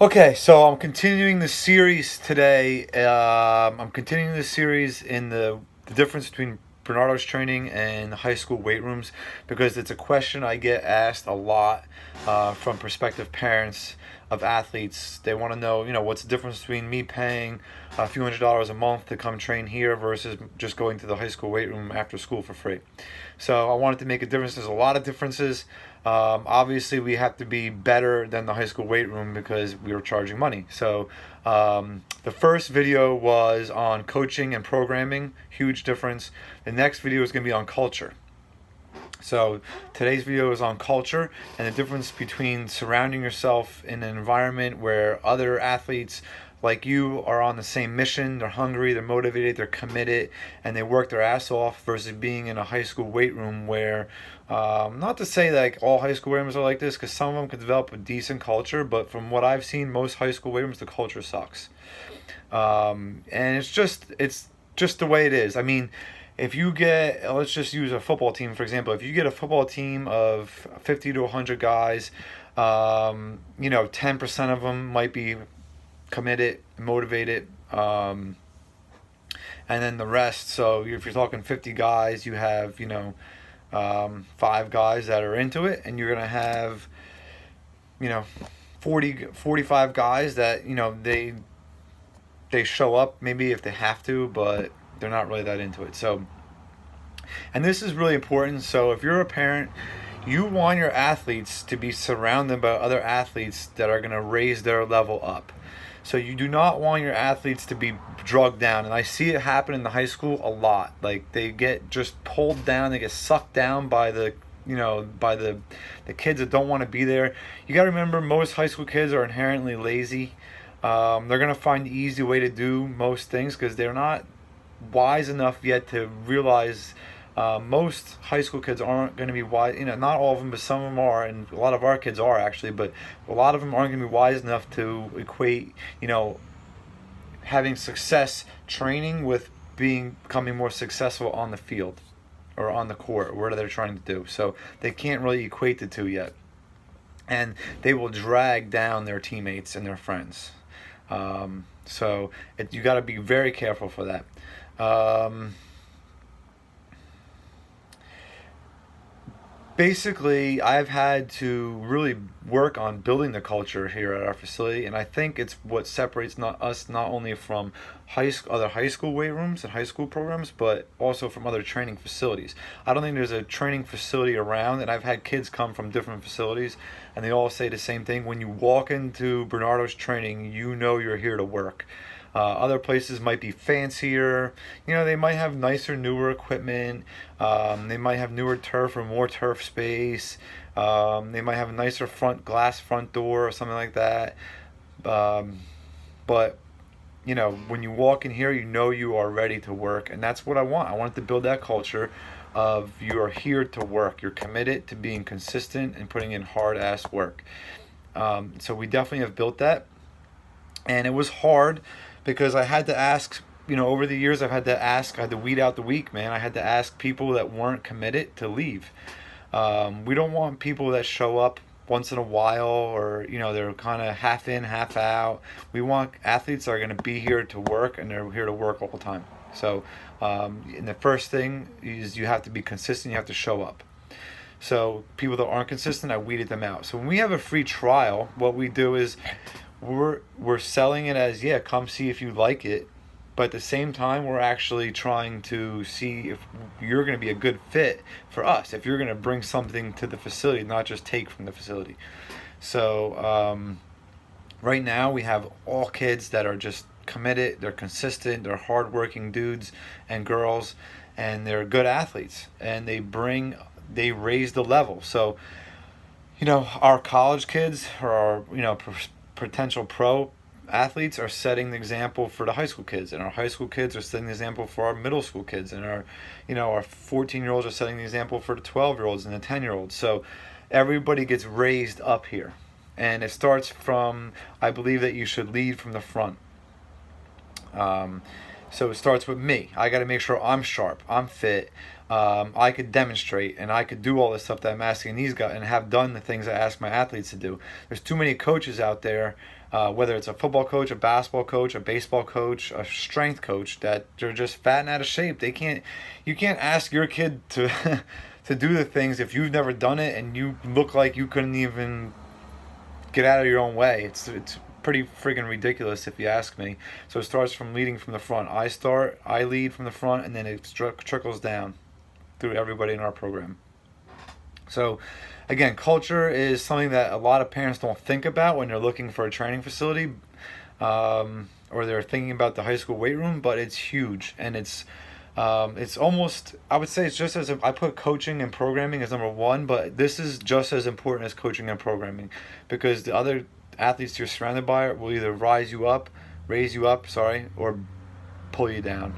Okay, so I'm continuing the series today. I'm continuing the series in the difference between Bernardo's training and high school weight rooms because it's a question I get asked a lot from prospective parents of athletes. They want to know, what's the difference between me paying a few $100s a month to come train here versus just going to the high school weight room after school for free. So I wanted to make a difference. There's a lot of differences. Obviously, we have to be better than the high school weight room because we were charging money. So the first video was on coaching and programming, huge difference. The next video is going to be on culture. So today's video is on culture and the difference between surrounding yourself in an environment where other athletes like you are on the same mission, they're hungry, they're motivated, they're committed, and they work their ass off versus being in a high school weight room where, not to say like all high school weight rooms are like this, because some of them could develop a decent culture, but from what I've seen, most high school weight rooms, the culture sucks. And it's just the way it is. I mean, if you get, let's just use a football team for example. If you get a football team of 50 to 100 guys, 10% of them might be committed, motivated, and then the rest. So if you're talking 50 guys, you have five guys that are into it, and you're gonna have you know 45 guys that they show up maybe if they have to, but they're not really that into it. So, and this is really important. So if you're a parent, you want your athletes to be surrounded by other athletes that are going to raise their level up. So you do not want your athletes to be drugged down. And I see it happen in the high school a lot. Like they get just pulled down, they get sucked down by the kids that don't want to be there. You got to remember, most high school kids are inherently lazy. They're going to find the easy way to do most things because they're not wise enough yet to realize most high school kids aren't going to be wise. Not all of them, but some of them are, and a lot of our kids are actually, but a lot of them aren't going to be wise enough to equate, having success training with becoming more successful on the field or on the court, or whatever they're trying to do. So they can't really equate the two yet. And they will drag down their teammates and their friends. So you got to be very careful for that. Basically, I've had to really work on building the culture here at our facility, and I think it's what separates not only from other high school weight rooms and high school programs, but also from other training facilities. I don't think there's a training facility around, and I've had kids come from different facilities, and they all say the same thing. When you walk into Bernardo's training, you know you're here to work. Other places might be fancier. They might have nicer, newer equipment. They might have newer turf or more turf space. They might have a nicer glass front door or something like that. But when you walk in here, you are ready to work, and that's what I want. I want to build that culture of you are here to work. You're committed to being consistent and putting in hard ass work. So we definitely have built that, and it was hard because I had to ask. Over the years, I had to weed out the weak, man. I had to ask people that weren't committed to leave. We don't want people that show up once in a while, or they're kind of half in, half out. We want athletes that are going to be here to work, and they're here to work all the time. So, and the first thing is you have to be consistent. You have to show up. So people that aren't consistent, I weeded them out. So when we have a free trial, what we do is we're selling it as, yeah, come see if you like it. But at the same time, we're actually trying to see if you're going to be a good fit for us, if you're going to bring something to the facility, not just take from the facility. So right now we have all kids that are just committed, they're consistent, they're hardworking dudes and girls, and they're good athletes, and they raise the level. So our college kids, or our potential pro athletes, are setting the example for the high school kids, and our high school kids are setting the example for our middle school kids, and our 14-year-olds are setting the example for the 12-year-olds and the 10-year-olds. So everybody gets raised up here, and it starts from, I believe that you should lead from the front. So it starts with me. I got to make sure I'm sharp, I'm fit, I could demonstrate and I could do all this stuff that I'm asking these guys and have done the things I ask my athletes to do. There's too many coaches out there, whether it's a football coach, a basketball coach, a baseball coach, a strength coach, that they're just fat and out of shape. You can't ask your kid to to do the things if you've never done it and you look like you couldn't even get out of your own way. It's pretty friggin' ridiculous if you ask me. So it starts from leading from the front. I lead from the front, and then it trickles down through everybody in our program. So, again, culture is something that a lot of parents don't think about when they're looking for a training facility, or they're thinking about the high school weight room. But it's huge, and it's almost, I would say, it's just as I put coaching and programming as number one, but this is just as important as coaching and programming, because the other athletes you're surrounded by will either raise you up, sorry, or pull you down.